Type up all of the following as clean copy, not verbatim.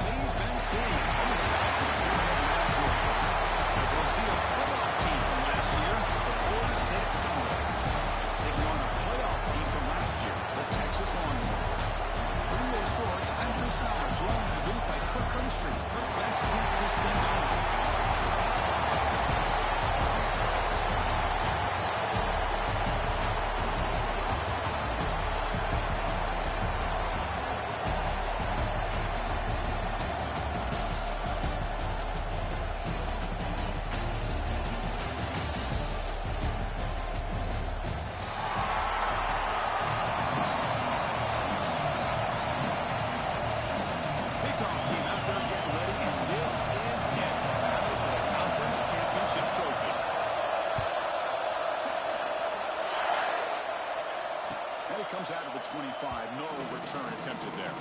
He's been seen coming back to team at Georgia. As we'll see a playoff team from last year, the Florida State Seminoles. Taking on a playoff team from last year, the Texas Longhorns. PreReq Sports, I'm Chris Fowler, joined in the booth by Kirk Herbstreit. Kirk, let's keep this thing going. Comes out of the 25. No return attempted there.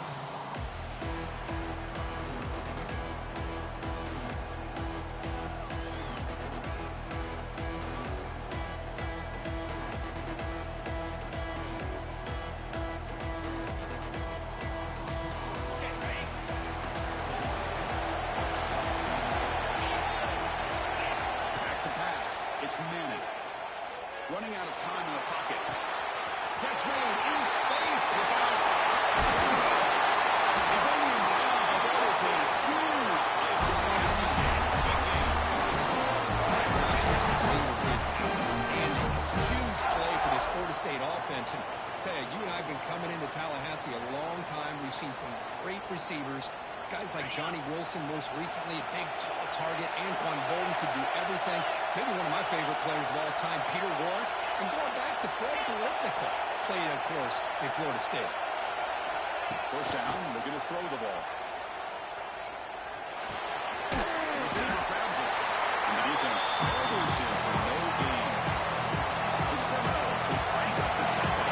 Back to pass. It's Manning. Running out of time in the pocket. Catch made in space without. They bring him down, but that is a huge play for this wide receiver. Big game. My gosh, this receiver is outstanding. Huge play for this Florida State offense. And tell you and I have been coming into Tallahassee a long time. We've seen some great receivers. Guys like Johnny Wilson, most recently, a big, tall target. Anquan Bolden could do everything. Maybe one of my favorite players of all time, Peter Warrick. And going back to Fred Biletnikoff, played, of course, in Florida State. First down, they're going to throw the ball. The receiver grabs it. And the defense smothers him for no gain. The Seminoles will crank up the tempo.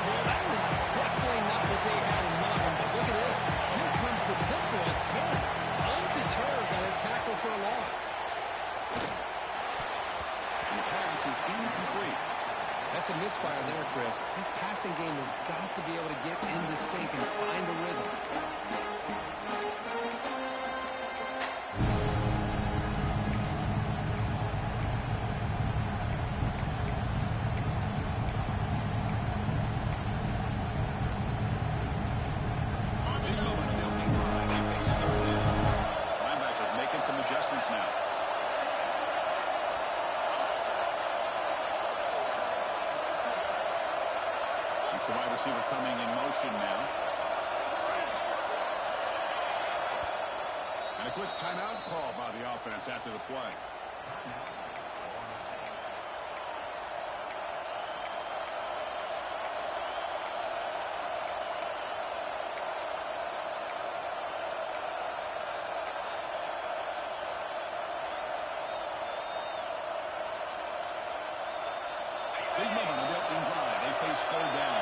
Well, that was definitely not what they had in mind. But look at this. Here comes the tempo again. Undeterred by the tackle for a loss. And the pass is incomplete. That's a misfire there, Chris. This passing game has got to be able to get into sync and find a rhythm. Big moment in the opening drive. They face third down. Linebackers making some adjustments now. The wide receiver coming in motion now. And a quick timeout call by the offense after the play. Big moment on the opening drive. They face third down.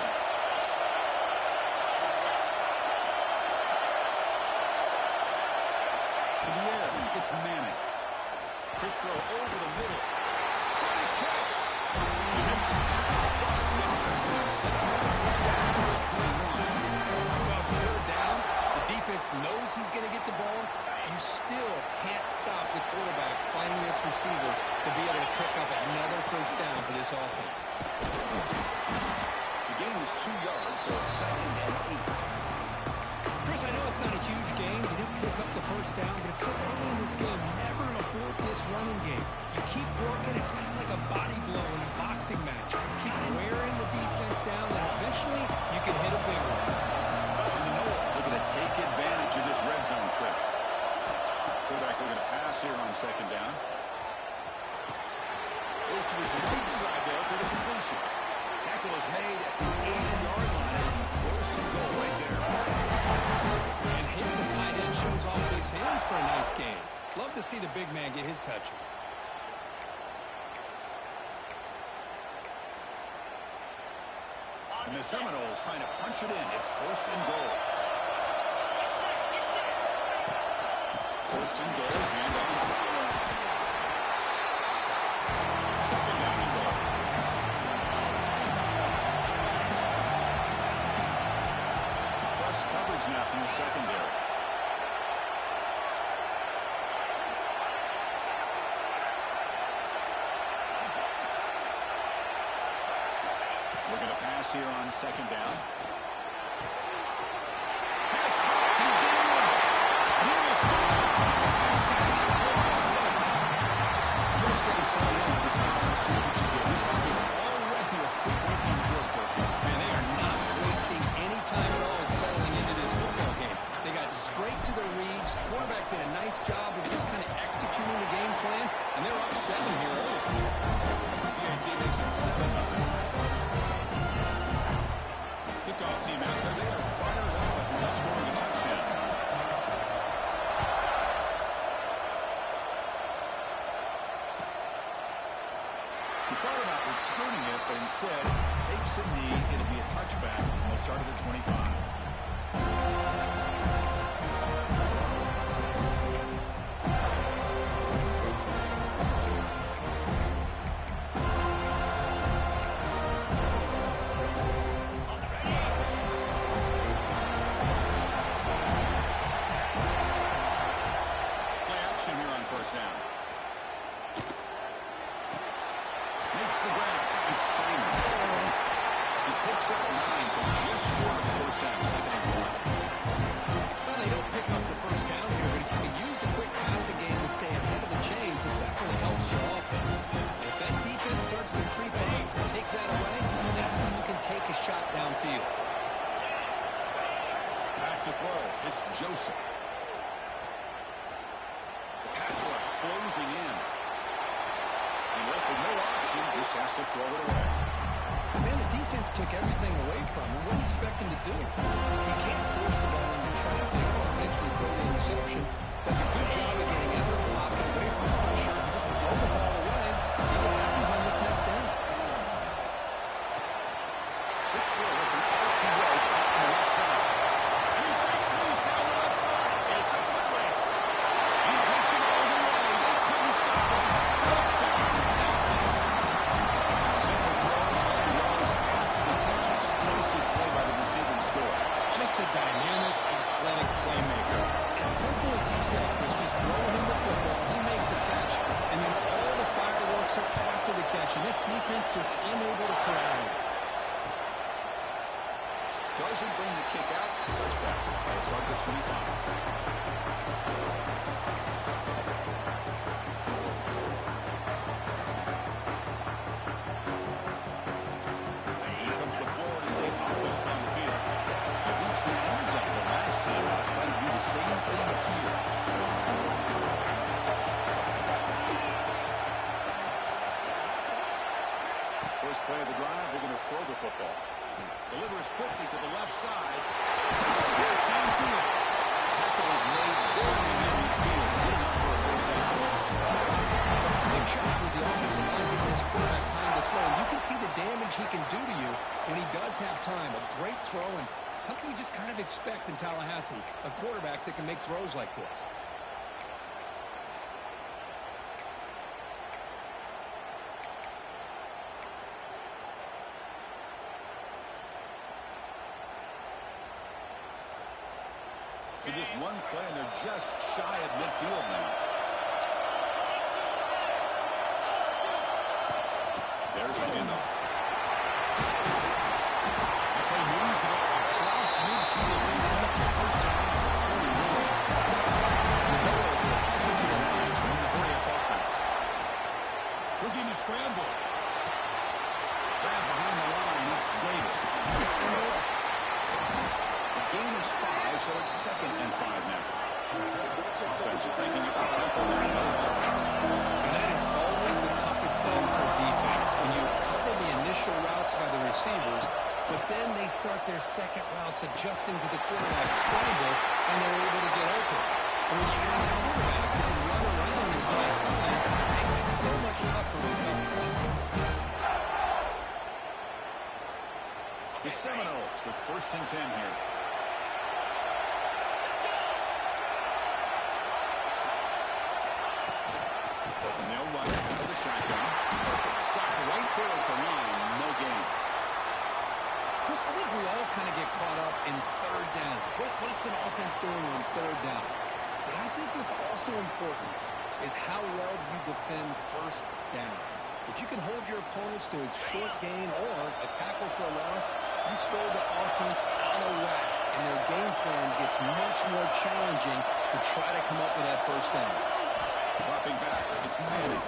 To the air, it's Manning. Quick throw over the middle. Great catch. He makes the tackle. The offense is set up for the first down at the 21. Well, it's third down. The defense knows he's going to get the ball. You still can't stop the quarterback finding this receiver to be able to pick up another first down for this offense. The gain is 2 yards, so it's 2nd and 8. Chris, I know it's not a huge gain. You didn't pick up the first down, but it's so early in this game. Never abort this running game. You keep working. It's kind of like a body blow in a boxing match. Keep wearing the defense down, and eventually you can hit a big one. And the Noles are going to take advantage of this red zone trip. Quarterback looking to pass here on second down. Goes to his right side there for the completion. Tackle is made at the 80-yard line. First and goal right there. And here the tight end shows off his hands for a nice game. Love to see the big man get his touches. And the Seminoles trying to punch it in. It's first and goal. First and goal. Hand on. Second down and goal. Plus coverage now from the secondary. pass here on second down. Man, they are not wasting any time at all settling into this football game. They got straight to their reads. Quarterback did a nice job of just kind of executing the game plan, and they're up 7 here early. PAT makes it 7-0. Kickoff team out there. They are fired up after scoring a touchdown. He thought about returning it, but instead takes a knee. It'll be a touchback, and they'll start at the 25. Play action here on first down. Makes the grab. It's Simon. He picks up 9, so just short of the first down. Second and 1. Well, they don't pick up the first down here, but if you can use the quick passing game to stay ahead of the chains, it definitely helps your offense. If that defense starts to creep in and take that away, that's when you can take a shot downfield. Back to throw. It's Joseph. The pass rush closing in. And left with no option, just has to throw it away. Man, the defense took everything away from him. What do you expect him to do? He can't force the ball into traffic or potentially throw the interception. Does a good job of getting out of the pocket, away from the pressure, and just throw the ball away. See what happens on this next down. Big throw. That's an RPO caught on the left side. And he breaks loose down the left side. It's a foot race. He takes it all the way. They couldn't stop him. Touchdown, Texas. Simple throw. After the catch, explosive play by the receiving score. Just a dynamic, athletic playmaker. As simple as you said, Chris, just throwing him the football, he makes a catch, and then all the fireworks are after the catch, and this defense just unable to corral him. Doesn't bring the kick out. Touchback. They'll start at the 25. Here comes the Florida State offense on the field. They reached the end zone the last time out. Trying to do the same thing here. First play of the drive, they're going to throw the football. Delivers quickly to the left side. Makes the catch downfield. Tackle is made very near midfield. Good enough for a first down. Good job with the offensive line giving his quarterback time to throw. You can see the damage he can do to you when he does have time. A great throw and something you just kind of expect in Tallahassee. A quarterback that can make throws like this. So just one play, and they're just shy of midfield now. There's a handoff. That play moves the ball across midfield. They set up the first down at the 41. The Bills will pass it to the line to win the hurry-up offense. Looking to scramble. Grab behind the line, meets Davis. Gain is 5, so it's 2nd and 5 now. Offense cranking up the tempo there. And that is always the toughest thing for defense. When you cover the initial routes by the receivers, but then they start their second routes adjusting to the quarterback scramble, and they're able to get open. And when you have a quarterback who can run around in high time, it makes it so much tougher to cover. The Seminoles with 1st and 10 here. And they'll run it out of the shotgun. Stop right there at the line. No gain. Chris, I think we all kind of get caught up in third down. What's an offense doing on third down? But I think what's also important is how well you defend first down. If you can hold your opponents to a short gain or a tackle for a loss, you throw the offense out of whack, and their game plan gets much more challenging to try to come up with that first down. Dropping back, it's Manning.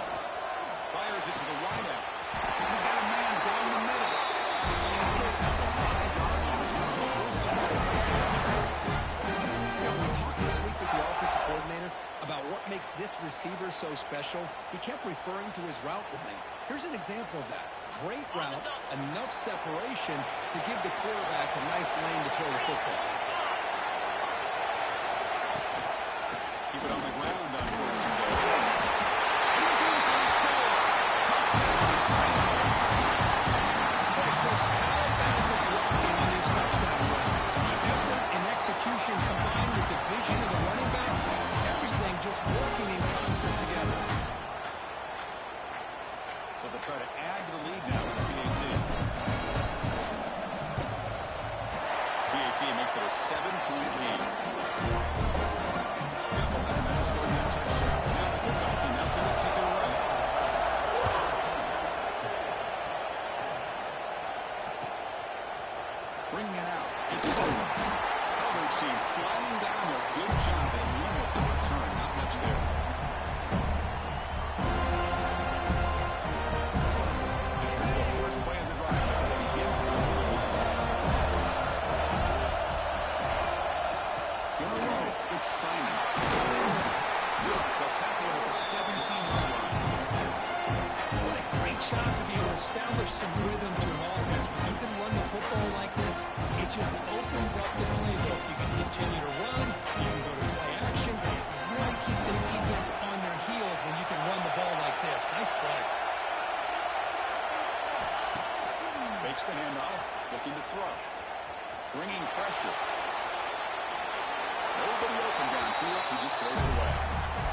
Fires it to the wideout. He's got a man down the middle. We talked this week with the offensive coordinator about what makes this receiver so special. He kept referring to his route running. Here's an example of that. Great route, enough separation to give the quarterback a nice lane to throw the football. Keep it on the ground on first and goal. And he's in for the score. Touchdown, Sounders. Of course, all about the blocking on this touchdown run. The effort and execution combined with the vision of the running back, everything just working in concert together. So they'll try to add to the lead now with the PAT. PAT makes it a 7-point lead. Got momentum out scoring that touchdown. Now the kickoff team out there to kick it away. Bringing it out. It's over. Coverage team flying down a good job and limit the return. Not much there. Here's the first play of the drive. They begin from the line. In a row, it's Simon. They'll tackle it at the 17-yard line. What a great job to be able to establish some rhythm to an offense. When you can run the football like this, it just opens up the playbook. You can continue to run, you can go to play action, really keep the defense on their heels when you can run the ball like this. Nice play. Makes the handoff, looking to throw. Bringing pressure. Nobody open downfield, he just throws it away.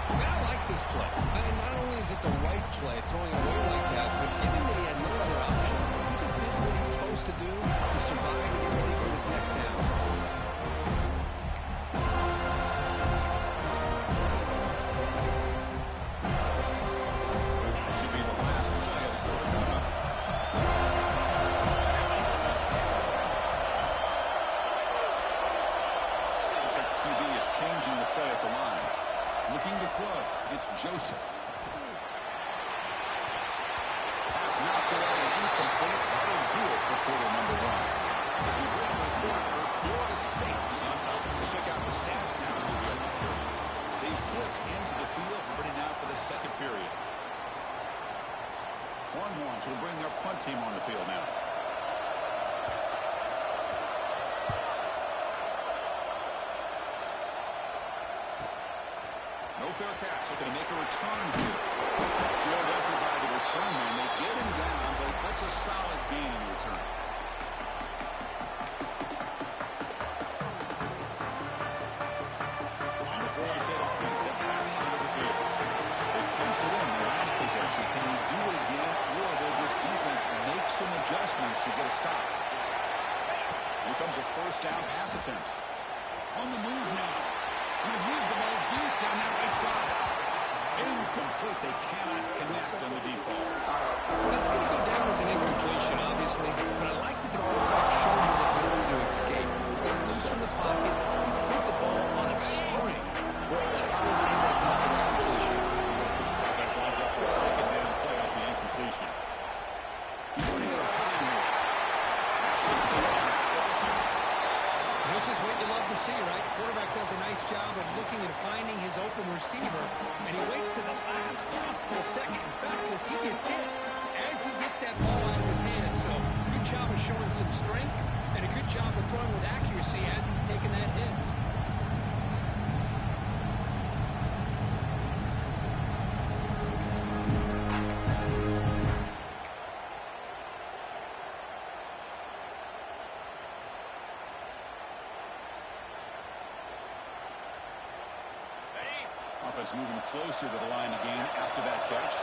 I like this play. I mean, not only is it the right play, throwing it away like that, but given that he had no other option, he just did what he's supposed to do to survive and get ready for this next down. That should be the last play of the quarter. Looks like the QB is changing the play at the line. Looking to throw. It's Joseph. Pass knocked away and incomplete. That'll do it for quarter number one. As we wait for the quarter, Florida State is on top. We'll check out the stats now. They flipped into the field. We're ready now for the second period. Longhorns will bring their punt team on the field now. No fair catch. Looking to make a return here. Good effort by the return man. They get him down, but that's a solid gain in return. On the Florida State offense, that's back onto the field. They punched it in the last possession. Can he do it again, or will this defense make some adjustments to get a stop? Here comes a first down pass attempt. On the move now. And moves the ball deep down that right side. Incomplete. They cannot connect on the deep ball. That's going to go down as an incompletion, obviously, but I like that the quarterback showed his ability to escape. Got loose from the pocket, put the ball on a string, where it just wasn't able to come up with that completion. Offense lines up the second down play off the incompletion. He's running out of time here. This is what you love to see, right? Quarterback does a nice job of looking and finding his open receiver, and he waits to the last possible second. In fact, as he gets hit, as he gets that ball out of his hands. So, good job of showing some strength, and a good job of throwing with accuracy as he's taking that hit. Offense moving closer to the line again after that catch.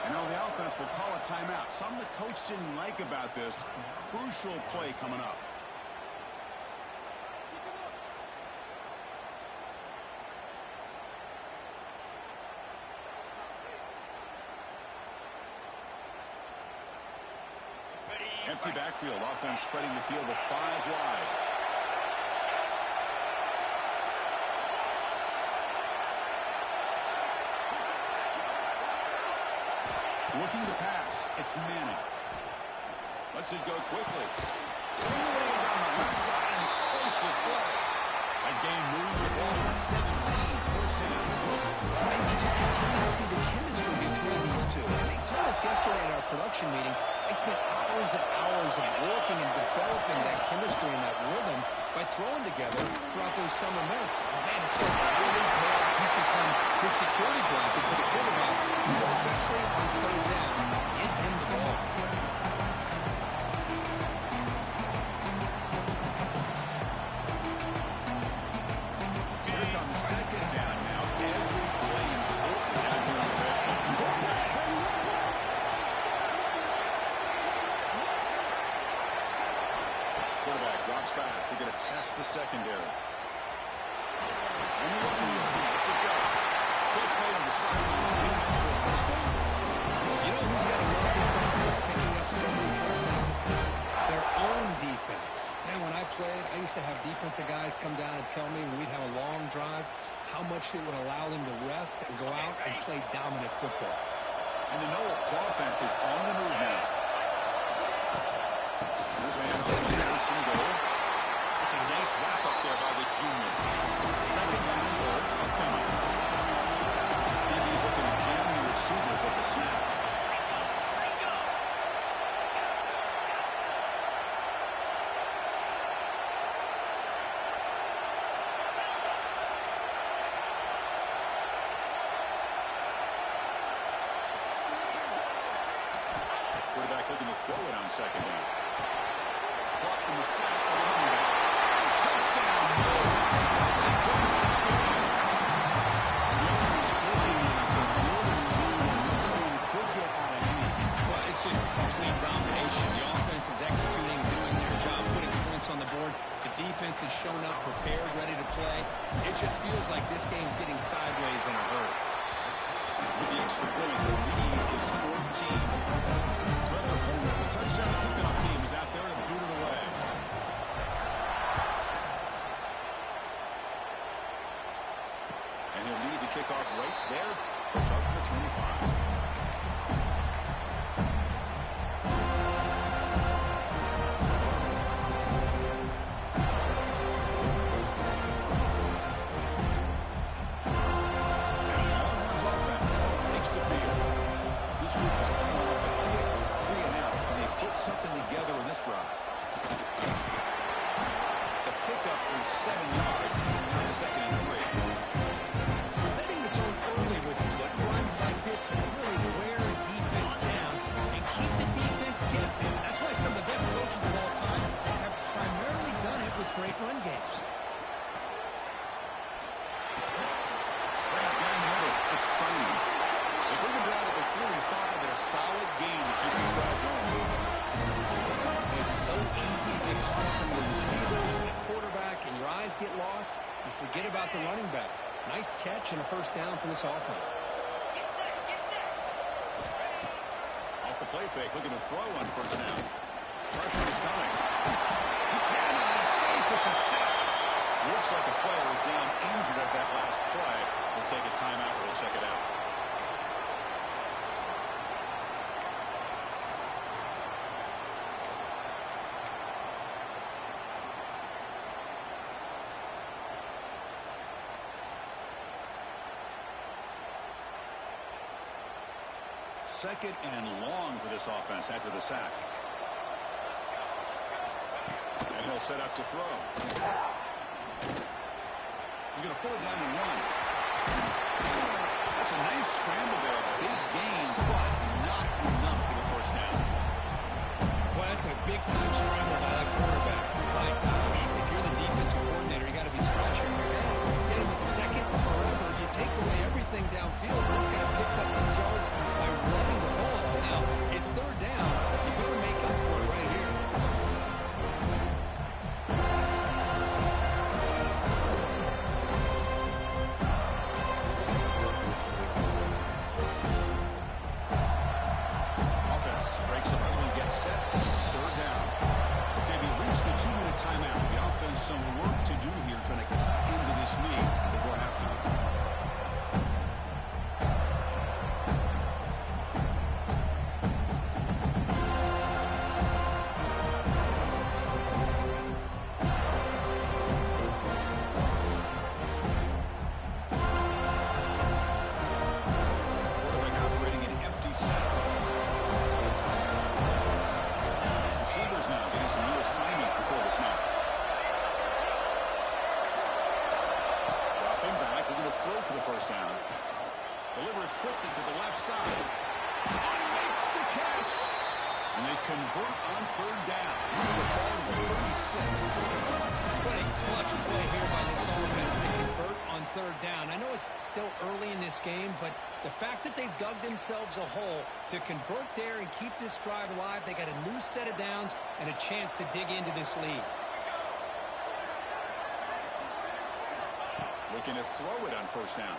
And now the offense will call a timeout. Something the coach didn't like about this. Crucial play coming up. empty backfield. Offense spreading the field to 5 wide. Looking to pass. It's Manning. Lets it go quickly. Brings it in down the left side. An explosive play. That game moves the ball to 17. First down. And you just continue to see the chemistry between these two. And they told us yesterday at our production meeting, they spent hours and hours of working and developing that chemistry and that rhythm by throwing together throughout those summer months. And man, it's starting to really pay off. He's become his security blanket for the quarterback, especially on third down. Get him the ball. Here comes second down now. Every play important out here in the red zone. Quarterback drops back. We're going to test the secondary. And the running lets it go. Catch made on the sidelines. Good enough for a first down. You know who's got to love this offense picking up so many first downs? Their own defense. Man, when I played, I used to have defensive guys come down and tell me when we'd have a long drive how much it would allow them to rest and go out and play dominant football. And the Knowles offense is on the move now. Here's a handoff to first and goal. It's a nice wrap up there by the junior. Second down and goal upcoming. DB's looking to jam the receivers at the snap. Quarterback looking to throw it on second down. Caught in the flat of the running back. Touchdown, Knowles. They couldn't stop it there. Jones looking like a golden lead, and this one could get out of hand. Well, it's just complete domination. The offense is executing, doing their job, putting points on the board. The defense has shown up, prepared, ready to play. It just feels like this game's getting sideways in a hurry. With the extra point, the lead is 14. So they're pulling up a touchdown. The kickoff team is out there to boot it away. And he'll lead the kickoff right there. Start from the 25. Something together in this drive. The pickup is 7 yards. Now second and 3. Setting the tone early with good runs like this can really wear a defense down and keep the defense guessing. That's why some of the best coaches of all time have primarily done it with great run games. Right down the middle, it's Simon. They bring him down at the 45 in a solid game to keep this drive going. It's so easy to get caught up in the receivers and the quarterback, and your eyes get lost. You forget about the running back. Nice catch and a first down for this offense. Off the play fake, looking to throw on first down. Pressure is coming. He cannot escape. It's a sack. Looks like a player is down injured at that last play. We'll take a timeout. We'll check it out. Second and long for this offense after the sack. And he'll set up to throw. He's going to pull it down and run. That's a nice scramble there. Big gain, but not enough for the first down. Well, that's a big-time scramble by that quarterback. My gosh, if you're the defensive coordinator, you got to be scratching your head. Get him at second forever. You take away everything downfield. This guy picks up these yards by running the ball. Now, it's third down. You better make up for it right here. Offense breaks the huddle and gets set. It's third down. clutch play here by this offense to convert on third down. I know it's still early in this game, but the fact that they've dug themselves a hole to convert there and keep this drive alive, they got a new set of downs and a chance to dig into this lead. Looking to throw it on first down.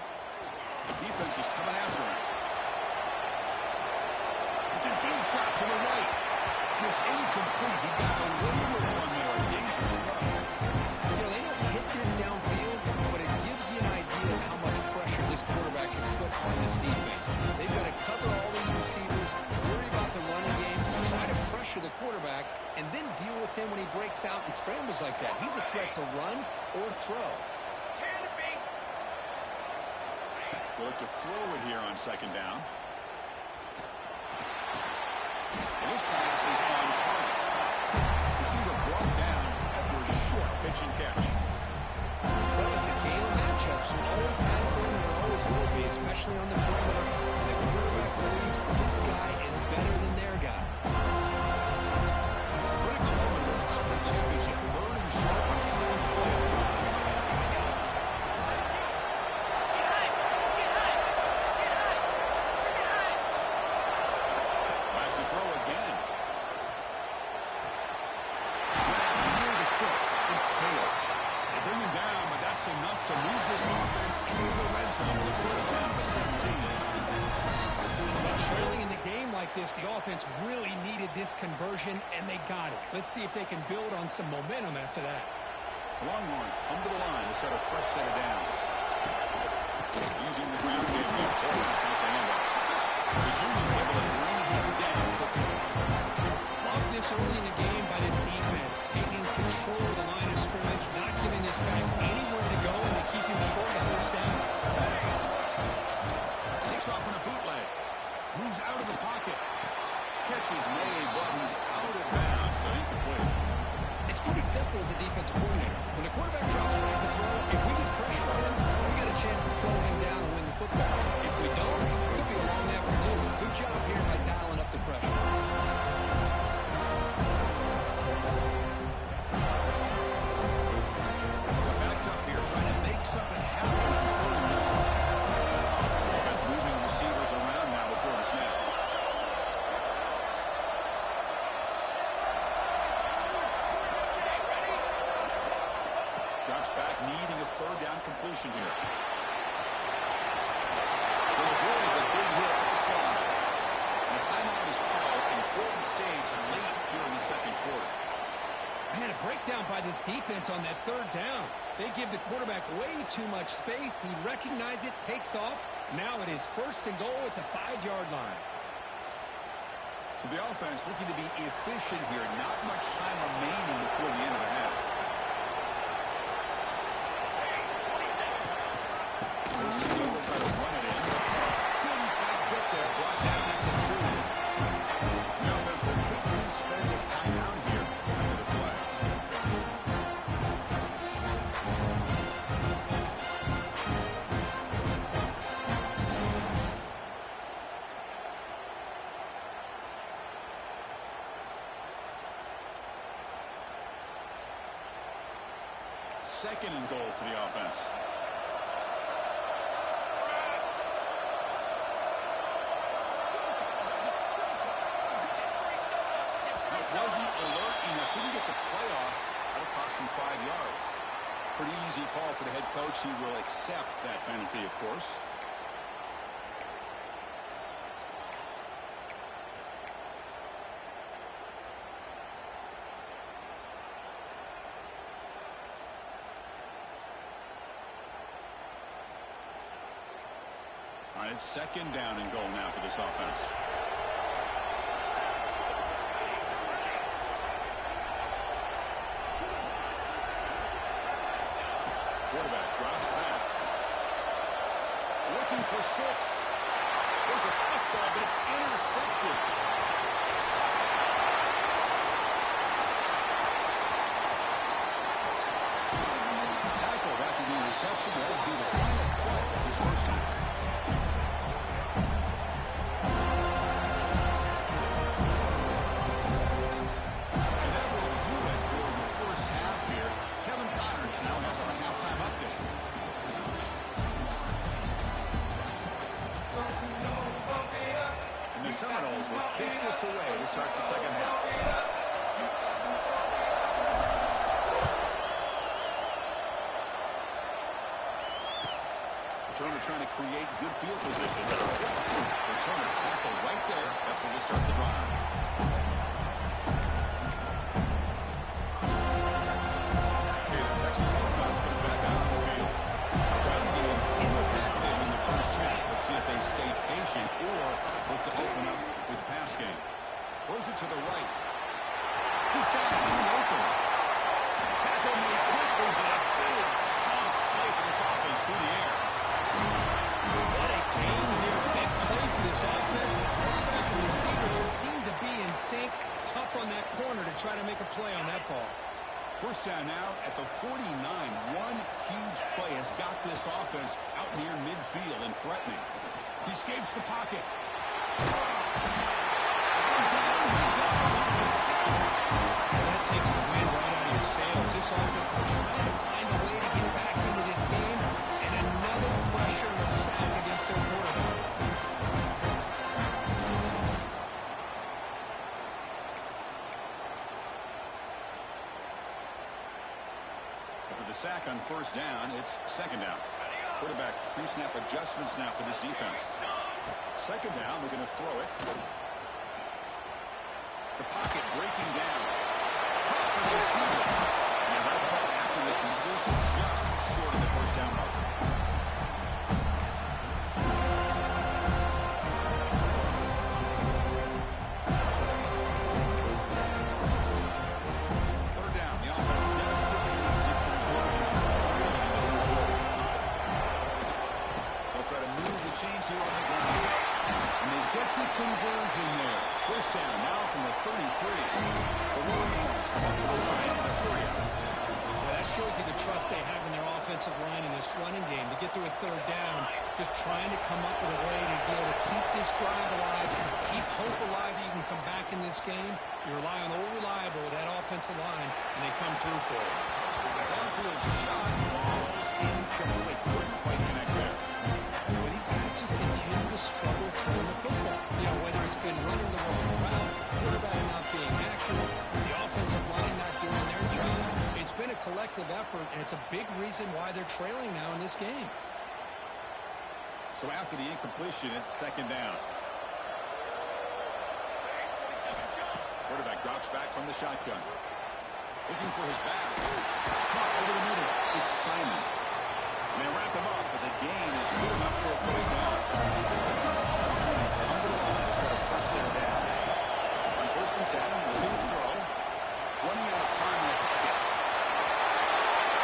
Defense is coming after him. It's a deep shot to the right. And it's incomplete. He got away with one there. A dangerous throw. You know, they don't hit this downfield, but it gives you an idea of how much pressure this quarterback can put on this defense. They've got to cover all these receivers, worry about the running game, try to pressure the quarterback, and then deal with him when he breaks out and scrambles like that. He's a threat to run or throw. They look to throw it here on second down. And this pass is on target. Receiver brought down after a short pitch and catch. Well, it's a game of matchups. Always has been and always will be, especially on the perimeter. And the quarterback believes this guy is better than their guy. Critical moment in this conference championship. Third and short on the seventh play. Enough to move this offense into the red zone. The first down to 17. Well, trailing in the game like this, the offense really needed this conversion, and they got it. Let's see if they can build on some momentum after that. Longhorns come to the line to set a fresh set of downs. Using the ground game, Torrey has the handoff. The junior able to bring him down quickly. Love this early in the game by this defense, taking control of the line of scrimmage, not giving this back anywhere to go, and to keep him short of first down. Takes off in a bootleg. Moves out of the pocket. Catch is made, but he's out of bounds, so incomplete. It's pretty simple as a defensive coordinator. When the quarterback drops back to throw, if we get pressure on him, we got a chance to slow him down and win the football. If we don't, it could be a long afternoon. Good job here by dialing up the pressure. Something happened. Offense moving receivers around now before the snap. Drops back, needing a third down completion here. Will avoid the big hit slide. And a timeout is called. Important stage late here in the second quarter. Man, a breakdown by this defense on that third down. They give the quarterback way too much space. He recognizes it, takes off. Now it is first and goal at the 5-yard line. So the offense looking to be efficient here. Not much time remaining before the end of the half. First and goal, try to run it in. Couldn't quite get there. Brought down at the 2. The offense will quickly spend a timeout here after the play. Second and goal for the offense. He wasn't alert enough, didn't get the play off. That'll cost him 5 yards. Pretty easy call for the head coach. He will accept that penalty, of course. All right, it's second down and goal now for this offense. Quarterback drops back. Looking for 6. There's a fastball, but it's intercepted. Tackled after the interception. That would be the final play of this first half. And that will do it for the first half here. Kevin Conner's now start the second half. Returner trying to create good field position. Returner tackle right there. That's where they start the drive. Here, the Texas offense comes back out on the field. Run game ineffective in the first half. Let's see if they stay patient or look to open up with pass game. Throws it to the right. He's got it in the open. Tackle made quickly, but a big shot play for this offense through the air. What a game here. Big play for this offense. The quarterback and receiver just seem to be in sync. Tough on that corner to try to make a play on that ball. First down now at the 49. One huge play has got this offense out near midfield and threatening. He escapes the pocket. That takes the wind right out of your sails. This offense is trying to find a way to get back into this game, and another pressure and a sack against their quarterback. After the sack on first down, it's second down. Quarterback pre-snap adjustments now for this defense. Second down, they're going to throw it. The pocket breaking down. For the receiver. And that ball after the completion just short of the first down marker. Third down, the offense desperately needs a conversion. They'll try to move the chains here on the ground. And they get the conversion there. First down now from the 33. The Wolverines come up with a line in the 30. Well, that shows you the trust they have in their offensive line in this running game. To get to a third down, just trying to come up with a way to be able to keep this drive alive, keep hope alive that you can come back in this game. You rely on old reliable, that offensive line, and they come through for it. Battlefield shot, balls incomplete. Couldn't quite connect there. Well, these guys just continue to struggle throwing the football. You know, whether it's been running the wrong route, quarterback not being accurate, the offensive line not doing their job. It's been a collective effort, and it's a big reason why they're trailing now in this game. So after the incompletion, it's second down. Quarterback drops back from the shotgun. Looking for his back. Caught over the middle. It's Simon. And they wrap him up, but the gain is good enough for a first down. He's under the line to sort of press their downs. On first and 10, looking to throw. Running out of time in the pocket.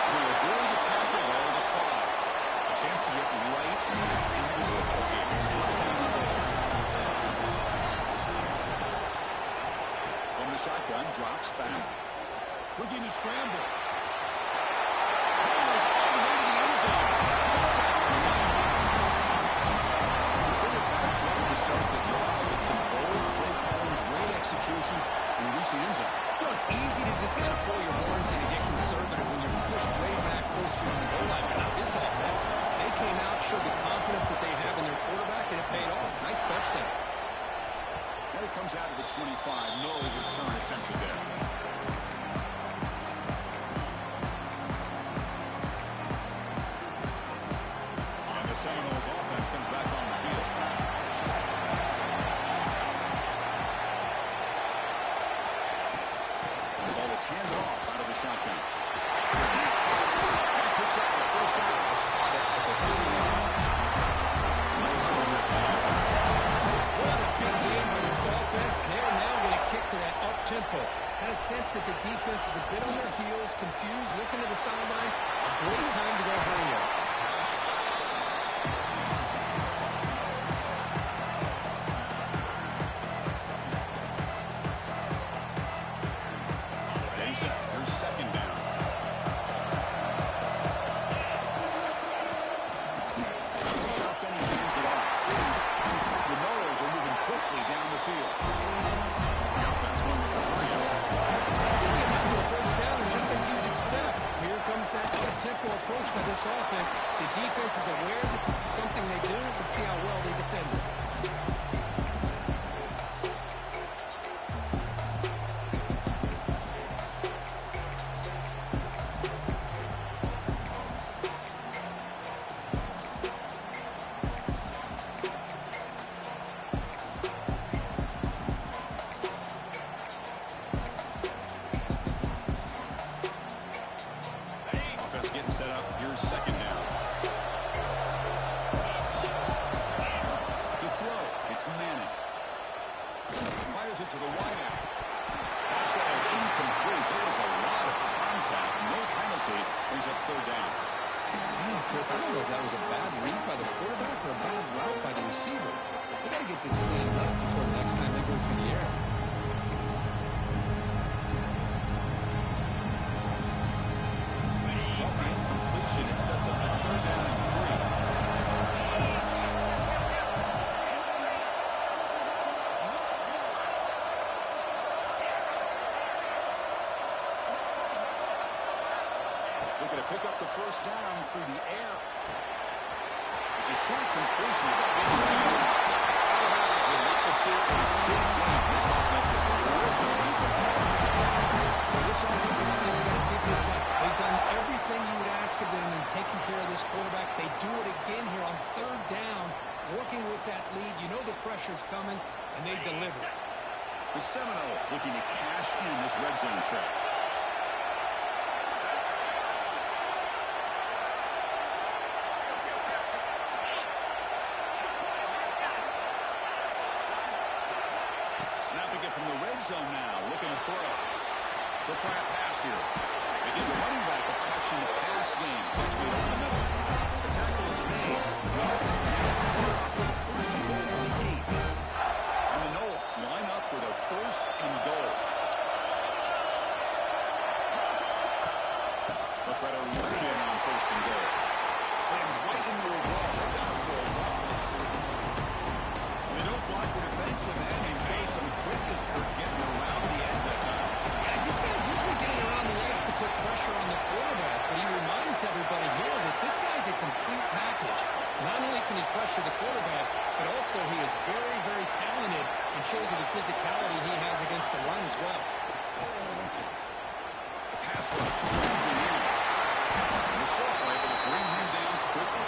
He'll avoid the tackle there with a slide. A chance to get right into this football game. It's first down and goal. From the shotgun, drops back. Looking to scramble. Fires all the way to the end zone. Touchdown. They were backed up to start the drive with some bold play calling, great execution, and reaching end zone. You know, it's easy to just kind of pull your horns in and get conservative when you're pushed way back close to the goal line. But not this offense. They came out, showed the confidence that they have in their quarterback, and it paid off. Nice touchdown. Now he comes out of the 25. No return attempted there. And the Seminoles offense comes back on the field. The ball was handed off out of the shotgun. And picks up the first down. Spotted at the 31. What a big game by this offense, and they're now going to kick to that up-tempo. Kind of sense that the defense is a bit on their heels, confused, looking to the sidelines. A great time to go hurry up. There's second down. The shotgun, he hands it off. The Noros are moving quickly down the field. The offense won the hurry up. It's going to be enough for a first down, just as you would expect. Here comes that up-tempo approach by this offense. The defense is aware that this is something they do. Let's see how well they defend it. Here's second down. To throw, it's Manning. Fires it to the wideout. Pass ball is incomplete. There was a lot of contact. No penalty. Brings up third down. Yeah, Chris, I don't know if that was a bad read by the quarterback or a bad route by the receiver. They got to get this cleaned up before the next time they go through the air. Dropping completion. It sets up a third down and 3. Looking to pick up the first down through the air. It's a short completion. Out of bounds with not before a big game. This offense is really defense. This offensive line, they're going to take their cut. They've done everything you would ask of them in taking care of this quarterback. They do it again here on third down, working with that lead. You know the pressure's coming, and they deliver. The Seminoles looking to cash in this red zone trap. Snapping it from the red zone now, looking to throw. They'll try a pass here. They give the running back a touch in the pass game. Catch me over the middle. The tackle is made. The offense now set up with a first and goal from the 8. And the Noles line up with a first and goal. They'll try to run it in on first and goal. Slams right into a wall. They're down for a loss. They don't block the defensive end and show some quickness for getting around the edge that time. Yeah, this guy's usually getting around the edge to put pressure on the quarterback, but he reminds everybody here that this guy's a complete package. Not only can he pressure the quarterback, but also he is very, very talented and shows you the physicality he has against the run as well. The pass rush closing in. And the Saints were able to bring him down quickly.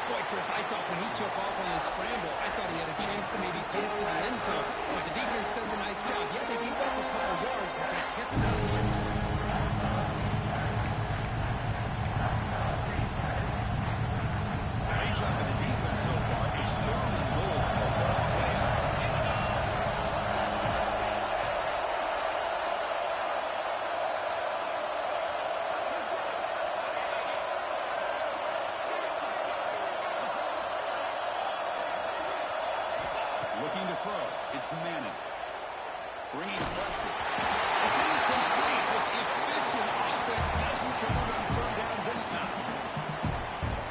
Boy, Chris, I thought when he took off on his scramble, I thought he had a chance to maybe get it to the end zone. But the defense does a nice job. Yeah, they gave up a couple yards, but they kept him out of the end zone. Great job of the defense so far. It's third and goal from a long way out. Looking to throw. It's Manning. Bringing pressure. It's incomplete. This efficient offense doesn't convert on third down this time.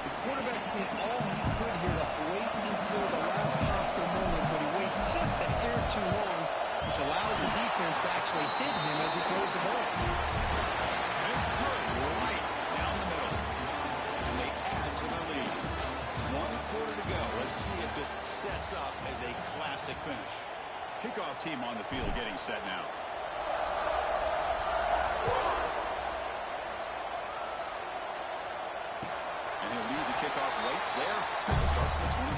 The quarterback did all he could here to wait until the last possible moment, but he waits just a hair too long, which allows the defense to actually hit him as he throws the ball. And it's good. Right down the middle. And they add to their lead. 1 quarter to go. Let's see if this sets up as a classic finish. Kickoff team on the field getting set now. And he'll lead the kickoff right there. He'll start at the 25.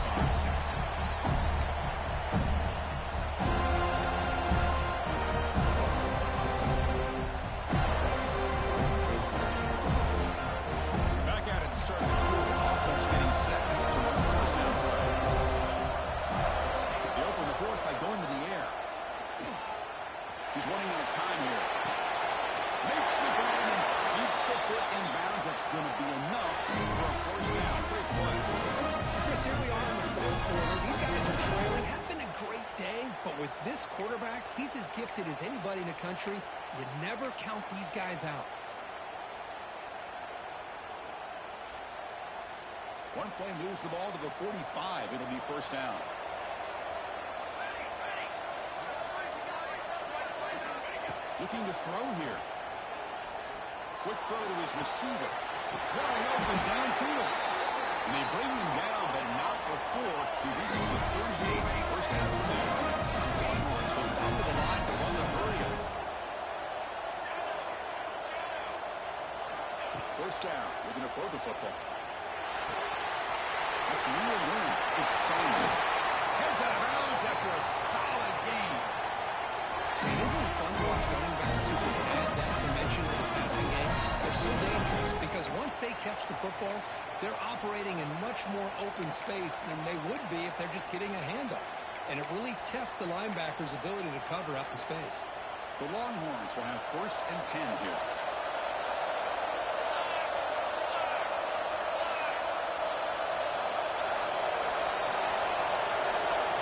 Back at it to start the quarter. Offense getting set to run a first down play. They open the fourth by going to the air. He's running out of time here. Makes the run and keeps the foot in bounds. That's going to be enough for a first down. Great play. Chris, here we are in the fourth quarter. These guys are trailing. Had been a great day, but with this quarterback, he's as gifted as anybody in the country. You never count these guys out. One play moves the ball to the 45. It'll be first down. Looking to throw here. Quick throw to his receiver. Wide open downfield. And they bring him down, but not before he reaches the 38. First down for them. Longhorns go down to the line to run the hurry up. First down. Looking to throw the football. That's real wind. It's Simon. Heads out of bounds after a solid game. And isn't it fun to watch running backs who can add that dimension to the passing game? They're so dangerous because once once they catch the football, they're operating in much more open space than they would be if they're just getting a handoff. And it really tests the linebacker's ability to cover out in space. The Longhorns will have 1st and 10 here.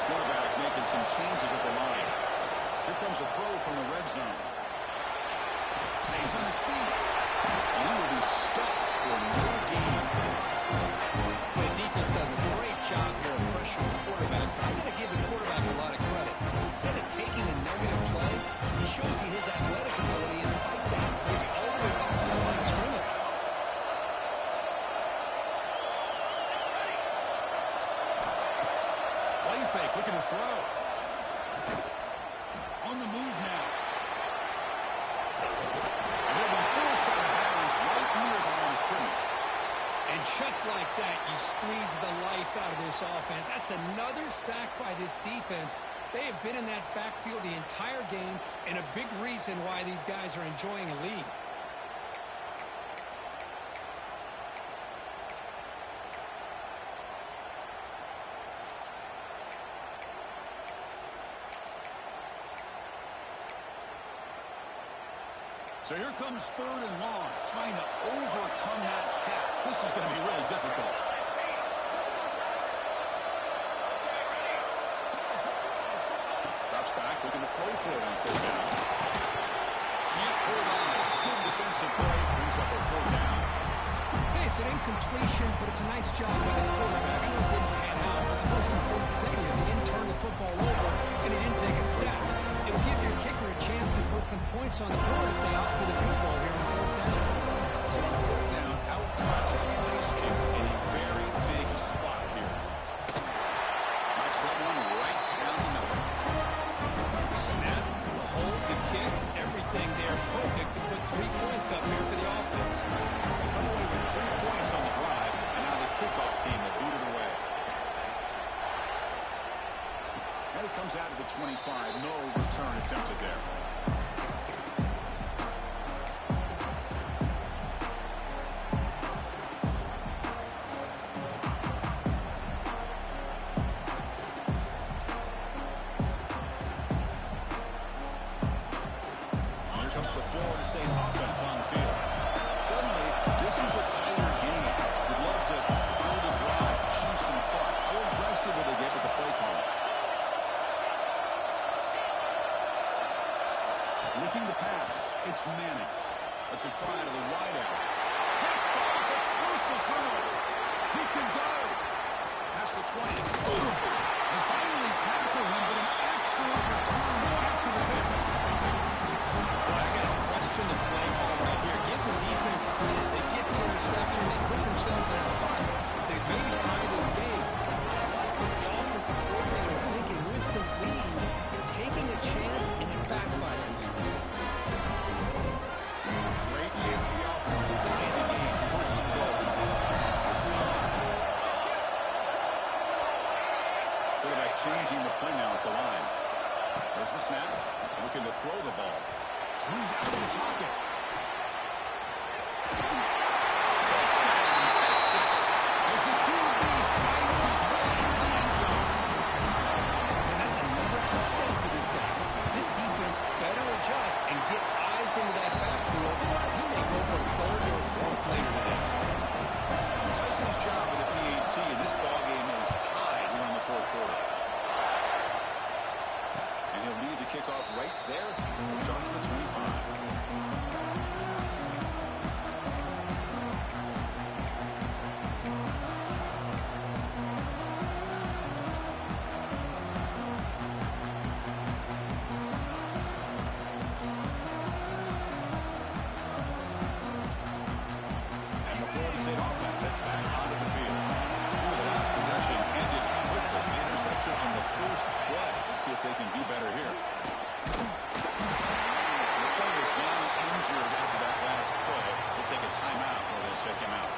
Quarterback making some changes at the line. Here comes a throw from the red zone. Stays on his feet. And he will be stuffed for no gain. The defense does a great job here of pressuring the quarterback, but I got to give the quarterback a lot of credit. Instead of taking a negative play, he shows you his athletic ability and fights out, goes all the way back to the line of scrimmage. Play fake, looking to throw. On the move now. And he'll be forced out of bounds right near the line of scrimmage. And just like that, you squeeze the life out of this offense. That's another sack by this defense. They have been in that backfield the entire game, and a big reason why these guys are enjoying a lead. So here comes 3rd and long, trying to overcome that sack. This is going to be really difficult. Drops back, looking to throw for it on 3rd down. Can't hold on. Good defensive play, brings up a 4th down. Hey, it's an incompletion, but it's a nice job by the quarterback. I know it didn't pan out, but the most important thing is he didn't turn the football over, and he didn't take a sack. It'll give your kicker a chance to put some points on the board if they opt for the field goal here on 4th down. So on 4th down, out-trots the place kicker in a very big spot here. Knocks that one right down the middle. Snap, the hold, the kick, everything there perfect to put 3 points up here for the offense. They come away with 3 points on the drive, and now the kickoff team will boot it away. And it comes out of the 25. No return attempted there. Here comes the Florida State offense on the field. Suddenly, this is a tighter game. Would love to build a drive, choose some clock. How aggressive will they get with the play call? Looking to pass. It's Manning. Let's it fly to the wideout. Picked off a crucial turnover. He can go. That's the 20. They finally tackle him, but an excellent return after the pick. Well, I got to question the play call right here. Give the defense credit. They get the interception. They put themselves in a spot to maybe tie this game. What was the offensive coordinator thinking with the lead, taking a chance, and it backfired? Great chance for the offense to tie the game. First and goal. Quarterback changing the play now at the line. There's the snap. Looking to throw the ball. Moves out of the pocket. Touchdown, Texas. As the QB finds his way into the end zone. And that's another touchdown for this guy. This defense better adjust and get eyes into that backfield. He may go for 3rd or 4th later today. Does his job with the PAT, and this ballgame is tied here in the 4th quarter. And he'll lead the kickoff right there. We'll start on the 25. And the Florida State offense heads back onto the field. Ooh, the last possession ended quickly. The interception on the first play. Let's see if they can do better here. The player is down injured after that last play. We'll take a timeout while they check him out.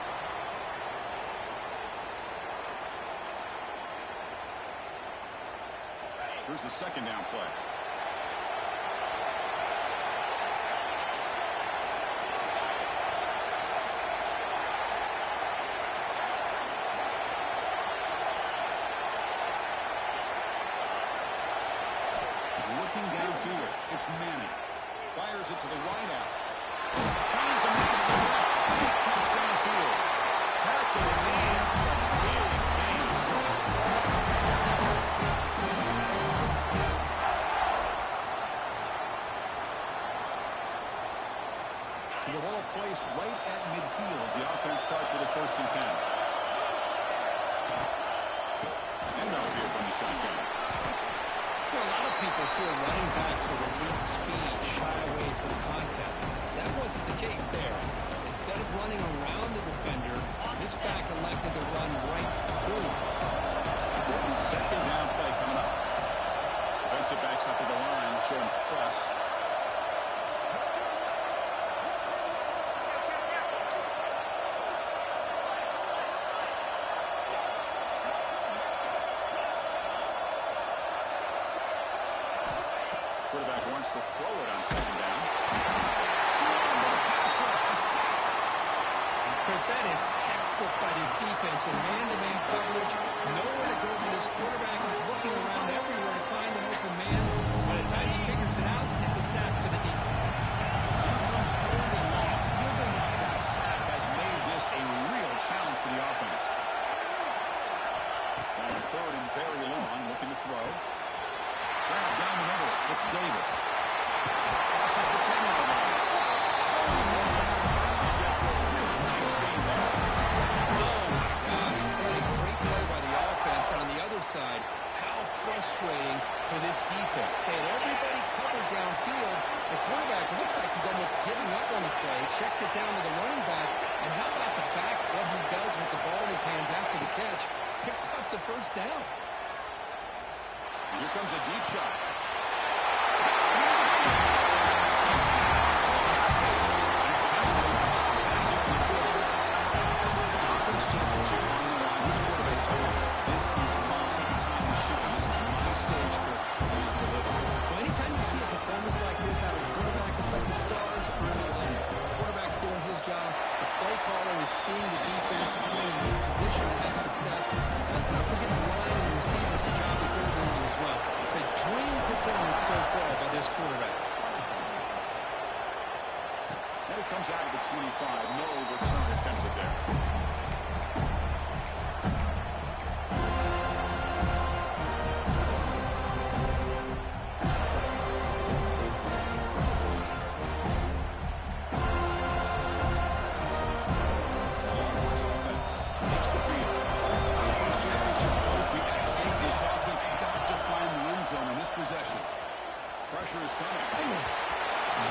Here's the 2nd down play. ball placed right at midfield as the offense starts with a 1st and 10. Handoff here from the shotgun. Well, a lot of people feel running backs with elite speed shy away from contact. That wasn't the case there. Instead of running around the defender, this back elected to run right through him. 2nd down play coming up. Defensive backs up at the line, showing press. Quarterback wants to throw it on 2nd down. Chris, that is textbook by this defense in man-to-man coverage. Nowhere to go for this quarterback. He's looking around everywhere to find an open man. By the time he figures it out, it's a sack for the defense. So here comes 3rd and long. Giving up that sack has made this a real challenge for the offense. And 3rd and very long, looking to throw. Down the middle, it's Davis. Crosses the 10-yard line. On the other side, how frustrating for this defense. They had everybody covered downfield. The quarterback looks like he's almost giving up on the play, checks it down to the running back, and how about the back, what he does with the ball in his hands after the catch, picks up the 1st down. Here comes a deep shot. This quarterback told us, this is my time to shine. This is my stage for his delivery. Well, anytime you see a performance like this out of a quarterback, it's like the stars are in alignment. The quarterback's doing his job. The play caller is seeing the defense, putting him in position to have success. And let's not forget the line and the receivers, the job that they're doing as well. It's a dream performance so far by this quarterback. And it comes out of the 25. No return attempted there. Possession. Pressure is coming.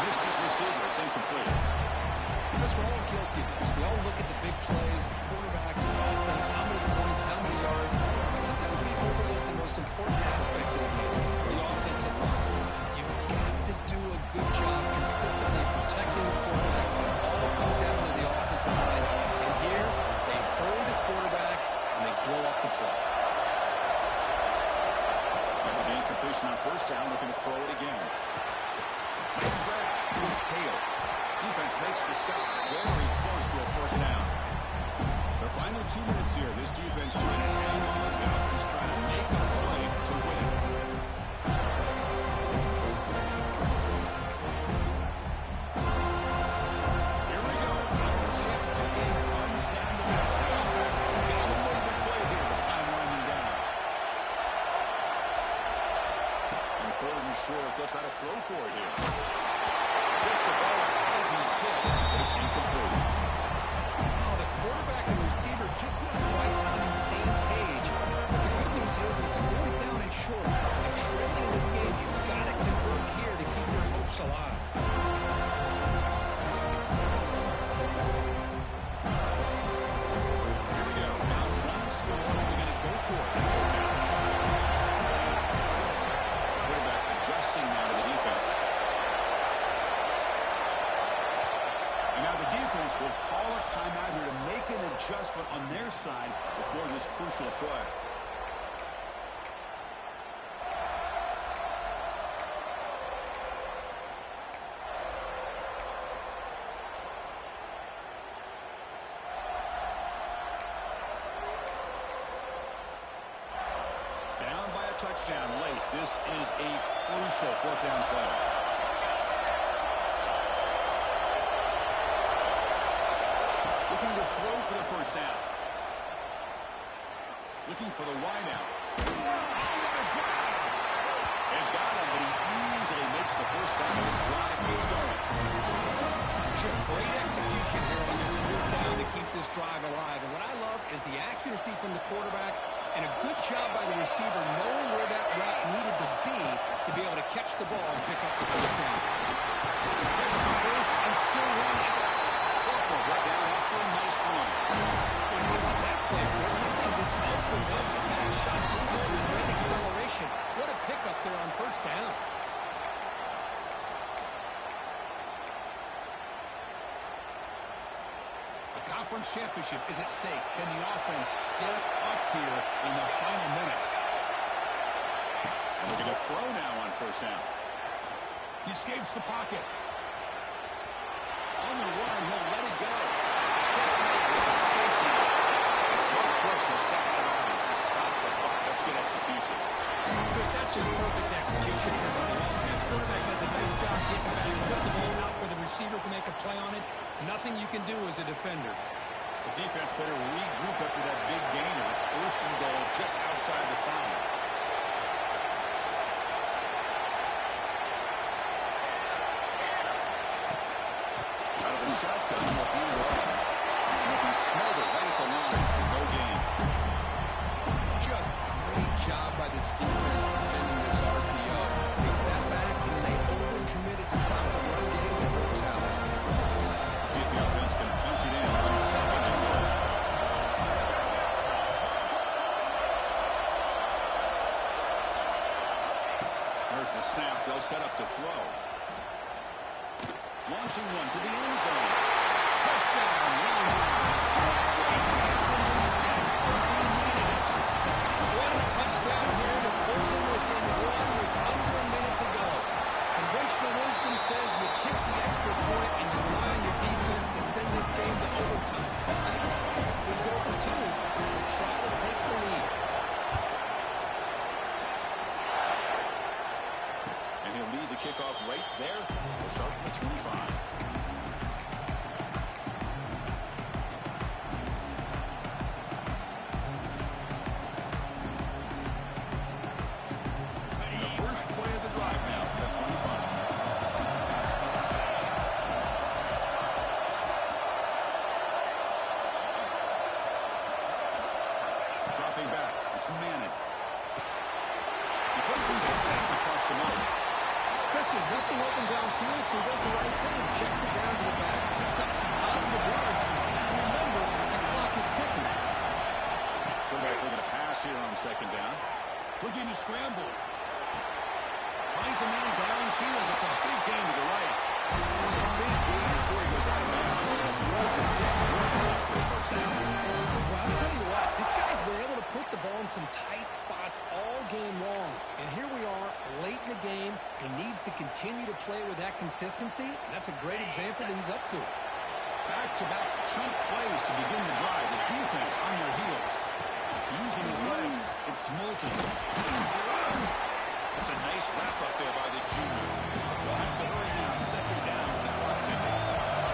Missed his receiver. It's incomplete. Because we're all guilty of this. We all look at the big plays, the quarterbacks, the offense, how many points, how many yards. And sometimes we overlook the most important aspect of the game, the offensive line. You've got to do a good job consistently protecting the quarterback. It all comes down to the offensive line. And here, they hurry the quarterback and they blow up the play. Completion on 1st down, looking to throw it again. Nice grab. It's Hale. Defense makes the stop. Very close to a 1st down. The final 2 minutes here. This defense trying to hang on. The offense trying to make a play to win. Here we go. Our championship game comes down to this. The offense getting a little bit of play here, but time winding down. 3rd and short. They'll try to throw for it here. Gets the ball as he's hit, but it's incomplete. Oh, the quarterback and receiver just not quite on the same page. But the good news is it's 4th down and short. And trailing in this game, you've got to convert here to keep your hopes alive. Here we go. Now 1 score. We're going to go for it. Adjusting now to the defense. And now the defense will call a timeout here to make an adjustment on their side before this crucial play. Touchdown late. This is a crucial 4th down play. Looking to throw for the 1st down. Looking for the wide out. They've got him, but he easily makes the 1st down. This drive keeps going. Just great execution here on this fourth down to keep this drive alive. And what I love is the accuracy from the quarterback and a good job by the receiver knowing where that route needed to be able to catch the ball and pick up the first down. There's the first and still running. Sophomore right down after a nice run. Well, how about that play, Chris? That thing just opened up the back, shot through there with great acceleration. What a pickup there on first down. Conference championship is at stake. Can the offense step up here in the final minutes? And looking to throw now on first down. He escapes the pocket. On the run, he'll let it go. Catch made with some space now. Smart choice of stepping out to stop the clock. That's good execution. Chris, that's just perfect execution here by the offense. Quarterback does a nice job getting back, put the ball out where the receiver can make a play on it. Nothing you can do as a defender. The defense better regroup after that big gainer. It's first and goal just outside the 5. Out of the shotgun, he'll hand it off. And he'll be smothered right at the line for no gain. Just great job by this defense defending this RPO. They sat back and they overcommitted to stop the run game that works out. See if the offense can punch it in on second and goal. There's the snap. They'll set up to throw. Launching one to the end zone. Touchdown, Ron Williams. Great catch when they desperately needed it. What a touchdown here to pull them within one with under a minute to go. Conventional wisdom says you kick the extra point and you rely on your defense to send this game to overtime. But you could go for 2 and try to take the lead. And he'll lead the kickoff right there. We'll start from the 25. There's nothing open downfield, so he does the right thing. Checks it down to the back, picks up some positive yards, but he's got to remember the clock is ticking. Quarterback looking to pass here on second down. Looking to scramble. Finds a man downfield. It's a big gain to the right. It's a big gain before he goes out of bounds. Roll the sticks. For the first down. Well, I'll tell you what, this guy's been able to put the ball in some tight spots all game long. And here we are, late in the game. He needs to continue to play with that consistency. And that's a great example that he's up to it. Back-to-back chunk plays to begin the drive. The defense on their heels. Using his legs. It's Moulton. It's a nice wrap up there by the junior. They'll have to hurry now. Second down with the clock ticking.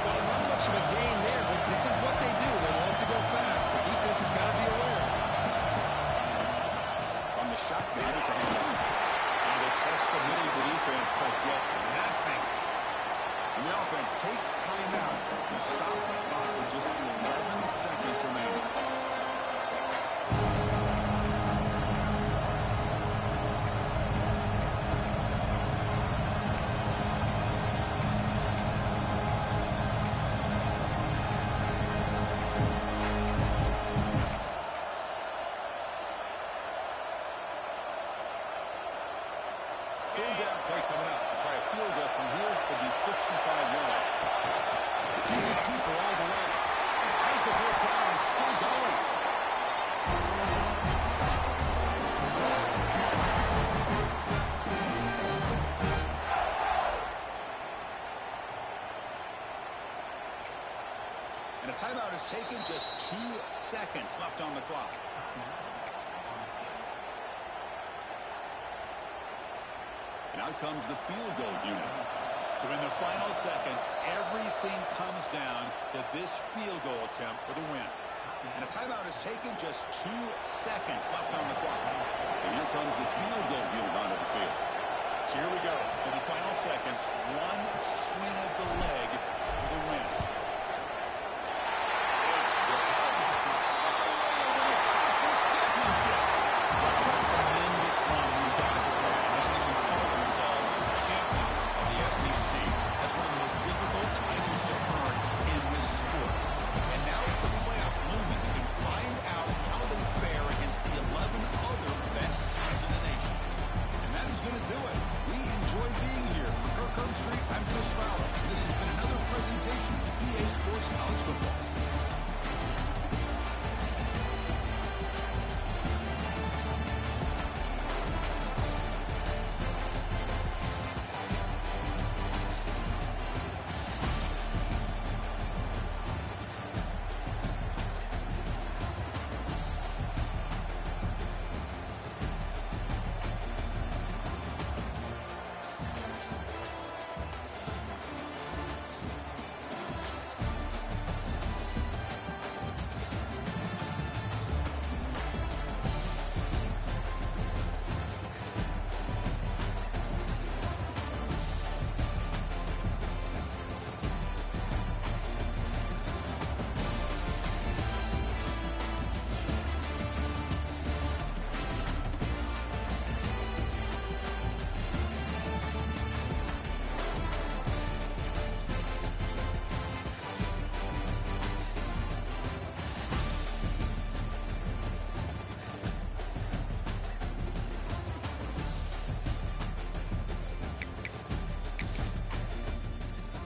Well, not much of a gain there, but this is what they do. They love to go fast. The defense has got to be aware. On the shotgun, it's a handoff. And they test the middle of the defense, but get nothing. And the offense takes time out to stop the clock with just 11 seconds remaining. Third down play coming up. To try a field goal from here, it'll be 55 yards. Keeper all the way. Has the first down and still going. And a timeout is taken. Just 2 seconds left on the clock. And out comes the field goal unit. So in the final seconds, everything comes down to this field goal attempt for the win. And a timeout is taken. Just 2 seconds left on the clock. And here comes the field goal unit onto the field. So here we go. In the final seconds, one swing of the leg for the win.